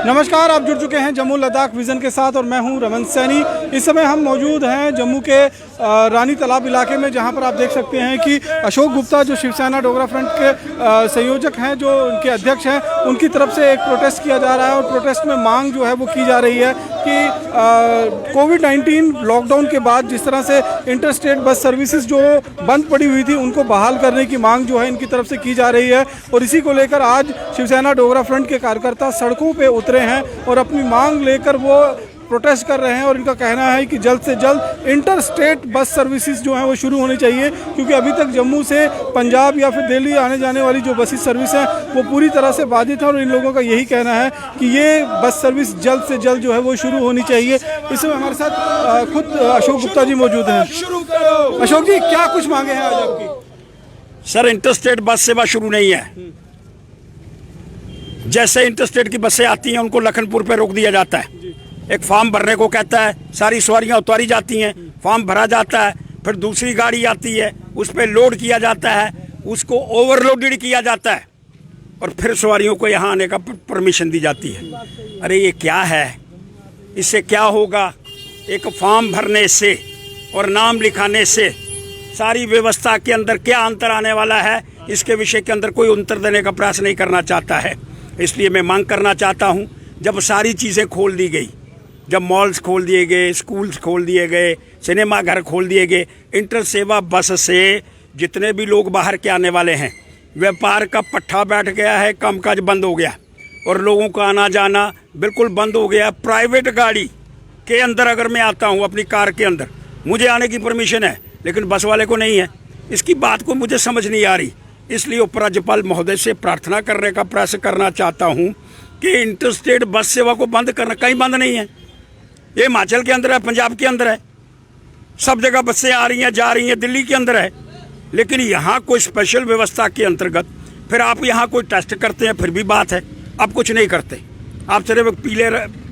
नमस्कार, आप जुड़ चुके हैं जम्मू लद्दाख विज़न के साथ और मैं हूं रमन सैनी। इस समय हम मौजूद हैं जम्मू के रानी तालाब इलाके में, जहां पर आप देख सकते हैं कि अशोक गुप्ता जो शिवसेना डोगरा फ्रंट के संयोजक हैं, जो उनके अध्यक्ष हैं, उनकी तरफ से एक प्रोटेस्ट किया जा रहा है। और प्रोटेस्ट में मांग जो है वो की जा रही है कि कोविड-19 लॉकडाउन के बाद जिस तरह से इंटर स्टेट बस सर्विसेज जो बंद पड़ी हुई थी उनको बहाल करने की मांग जो है इनकी तरफ से की जा रही है। और इसी को लेकर आज शिवसेना डोगरा फ्रंट के कार्यकर्ता सड़कों पे उतरे हैं और अपनी मांग लेकर वो प्रोटेस्ट कर रहे हैं। और इनका कहना है कि जल्द से जल्द इंटर स्टेट बस सर्विसेज जो हैं वो शुरू होनी चाहिए, क्योंकि अभी तक जम्मू से पंजाब या फिर दिल्ली आने जाने वाली जो बसेस सर्विस हैं वो पूरी तरह से बाधित है। और इन लोगों का यही कहना है कि ये बस सर्विस जल्द से जल्द जो है वो शुरू होनी चाहिए। इस समय हमारे साथ खुद अशोक गुप्ता जी मौजूद हैं। अशोक जी, क्या कुछ मांगे हैं आज आपकी? सर, इंटर स्टेट बस सेवा शुरू नहीं है। जैसे इंटर स्टेट की बसें आती हैं उनको लखनपुर पे रोक दिया जाता है। एक फॉर्म भरने को कहता है, सारी सवारियां उतारी जाती हैं, फॉर्म भरा जाता है, फिर दूसरी गाड़ी आती है, उस पर लोड किया जाता है, उसको ओवरलोडेड किया जाता है और फिर सवारियों को यहाँ आने का परमिशन दी जाती है। अरे ये क्या है? इससे क्या होगा? एक फॉर्म भरने से और नाम लिखाने से सारी व्यवस्था के अंदर क्या अंतर आने वाला है, इसके विषय के अंदर कोई उत्तर देने का प्रयास नहीं करना चाहता है। इसलिए मैं मांग करना चाहता हूँ, जब सारी चीज़ें खोल दी गई, जब मॉल्स खोल दिए गए, स्कूल्स खोल दिए गए, सिनेमा घर खोल दिए गए, इंटर सेवा बस से जितने भी लोग बाहर के आने वाले हैं, व्यापार का पट्टा बैठ गया है, कामकाज बंद हो गया और लोगों का आना जाना बिल्कुल बंद हो गया। प्राइवेट गाड़ी के अंदर अगर मैं आता हूँ, अपनी कार के अंदर, मुझे आने की परमिशन है, लेकिन बस वाले को नहीं है। इसकी बात को मुझे समझ नहीं आ रही। इसलिए उपराज्यपाल महोदय से प्रार्थना करने का प्रयास करना चाहता हूँ कि इंटर स्टेट बस सेवा को बंद करना, कहीं बंद नहीं है। ये हिमाचल के अंदर है, पंजाब के अंदर है, सब जगह बसें आ रही हैं, जा रही हैं, दिल्ली के अंदर है। लेकिन यहाँ कोई स्पेशल व्यवस्था के अंतर्गत फिर आप यहाँ कोई टेस्ट करते हैं, फिर भी बात है। आप कुछ नहीं करते, आप सिर्फ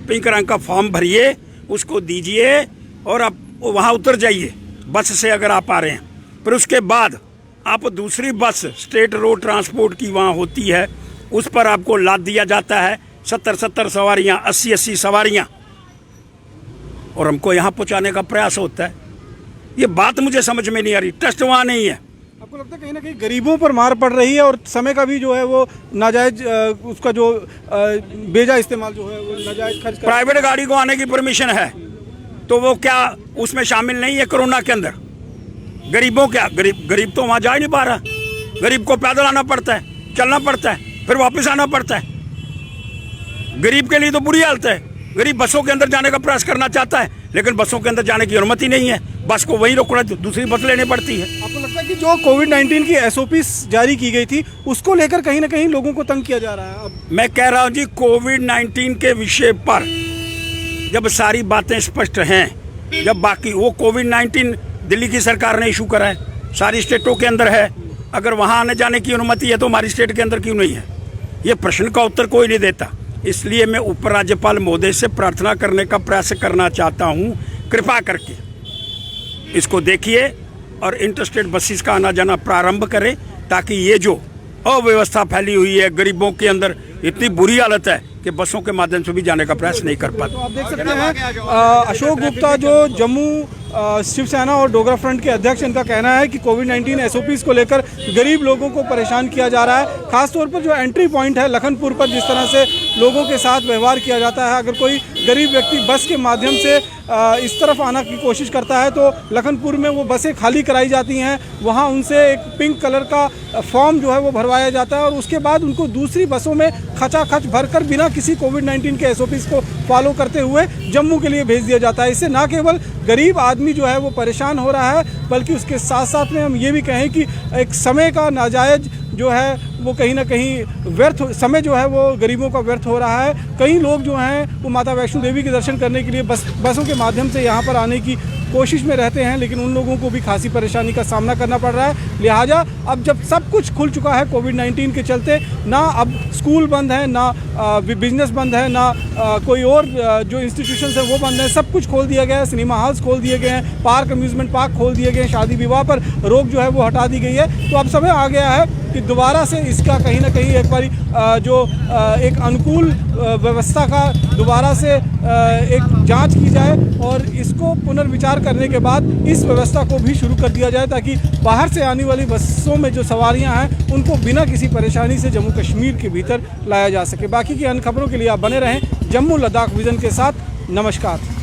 पिंक रंग का फॉर्म भरिए, उसको दीजिए और आप वहाँ उतर जाइए बस से अगर आप आ रहे हैं। फिर उसके बाद आप दूसरी बस स्टेट रोड ट्रांसपोर्ट की वहाँ होती है, उस पर आपको लाद दिया जाता है 70-70 सवारियाँ, 80-80 सवारियाँ, और हमको यहाँ पहुँचाने का प्रयास होता है। ये बात मुझे समझ में नहीं आ रही। टेस्ट वहाँ नहीं है। आपको लगता है कहीं ना कहीं गरीबों पर मार पड़ रही है और समय का भी जो है वो नाजायज उसका जो बेजा इस्तेमाल जो है वो नाजायज खर्च? प्राइवेट गाड़ी को आने की परमिशन है तो वो क्या उसमें शामिल नहीं है? कोरोना के अंदर गरीबों क्या, गरीब तो वहाँ जा ही नहीं पा रहा। गरीब को पैदल आना पड़ता है, चलना पड़ता है, फिर वापस आना पड़ता है। गरीब के लिए तो बुरी हालत है। गरीब बसों के अंदर जाने का प्रयास करना चाहता है, लेकिन बसों के अंदर जाने की अनुमति नहीं है। बस को वहीं रोकना, दूसरी बस लेनी पड़ती है। आपको लगता है कि जो कोविड-19 की SOPs जारी की गई थी उसको लेकर कहीं ना कहीं लोगों को तंग किया जा रहा है? अब मैं कह रहा हूँ जी, कोविड-19 के विषय पर जब सारी बातें स्पष्ट हैं, जब बाकी वो कोविड-19 दिल्ली की सरकार ने इशू करा है, सारी स्टेटों के अंदर है, अगर वहाँ आने जाने की अनुमति है तो हमारी स्टेट के अंदर क्यों नहीं है? ये प्रश्न का उत्तर कोई नहीं देता। इसलिए मैं उपराज्यपाल महोदय से प्रार्थना करने का प्रयास करना चाहता हूँ, कृपा करके इसको देखिए और इंटर स्टेट बसेस का आना जाना प्रारंभ करें, ताकि ये जो अव्यवस्था फैली हुई है, गरीबों के अंदर इतनी बुरी हालत है कि बसों के माध्यम से भी जाने का प्रयास नहीं कर पाते। तो आप देख सकते हैं अशोक गुप्ता जो जम्मू शिवसेना और डोगरा फ्रंट के अध्यक्ष, इनका कहना है कि कोविड-19 SOPs को लेकर गरीब लोगों को परेशान किया जा रहा है। खासतौर पर जो एंट्री पॉइंट है लखनपुर पर, जिस तरह से लोगों के साथ व्यवहार किया जाता है, अगर कोई गरीब व्यक्ति बस के माध्यम से इस तरफ आना की कोशिश करता है तो लखनपुर में वो बसें खाली कराई जाती हैं, वहाँ उनसे एक पिंक कलर का फॉर्म जो है वो भरवाया जाता है और उसके बाद उनको दूसरी बसों में खचाखच भरकर बिना किसी कोविड-19 के SOPs को फॉलो करते हुए जम्मू के लिए भेज दिया जाता है। इससे न केवल गरीब आदमी जो है वो परेशान हो रहा है, बल्कि उसके साथ साथ में हम ये भी कहें कि एक समय का नाजायज जो है वो कहीं ना कहीं व्यर्थ, समय जो है वो गरीबों का व्यर्थ हो रहा है। कई लोग जो हैं वो माता वैष्णो देवी के दर्शन करने के लिए बसों के माध्यम से यहाँ पर आने की कोशिश में रहते हैं, लेकिन उन लोगों को भी खासी परेशानी का सामना करना पड़ रहा है। लिहाजा अब जब सब कुछ खुल चुका है कोविड-19 के चलते, ना अब स्कूल बंद है, ना बिजनेस बंद है, ना कोई और जो इंस्टीट्यूशंस है वो बंद है, सब कुछ खोल दिया गया है। सिनेमा हॉल्स खोल दिए गए हैं, पार्क, अम्यूज़मेंट पार्क खोल दिए गए हैं, शादी विवाह पर रोक जो है वो हटा दी गई है। तो अब समय आ गया है कि दोबारा से इसका कहीं ना कहीं एक बारी एक अनुकूल व्यवस्था का दोबारा से एक जांच की जाए और इसको पुनर्विचार करने के बाद इस व्यवस्था को भी शुरू कर दिया जाए, ताकि बाहर से आने वाली बसों में जो सवारियां हैं उनको बिना किसी परेशानी से जम्मू कश्मीर के भीतर लाया जा सके। बाकी की अन्य खबरों के लिए आप बने रहें जम्मू लद्दाख विजन के साथ। नमस्कार।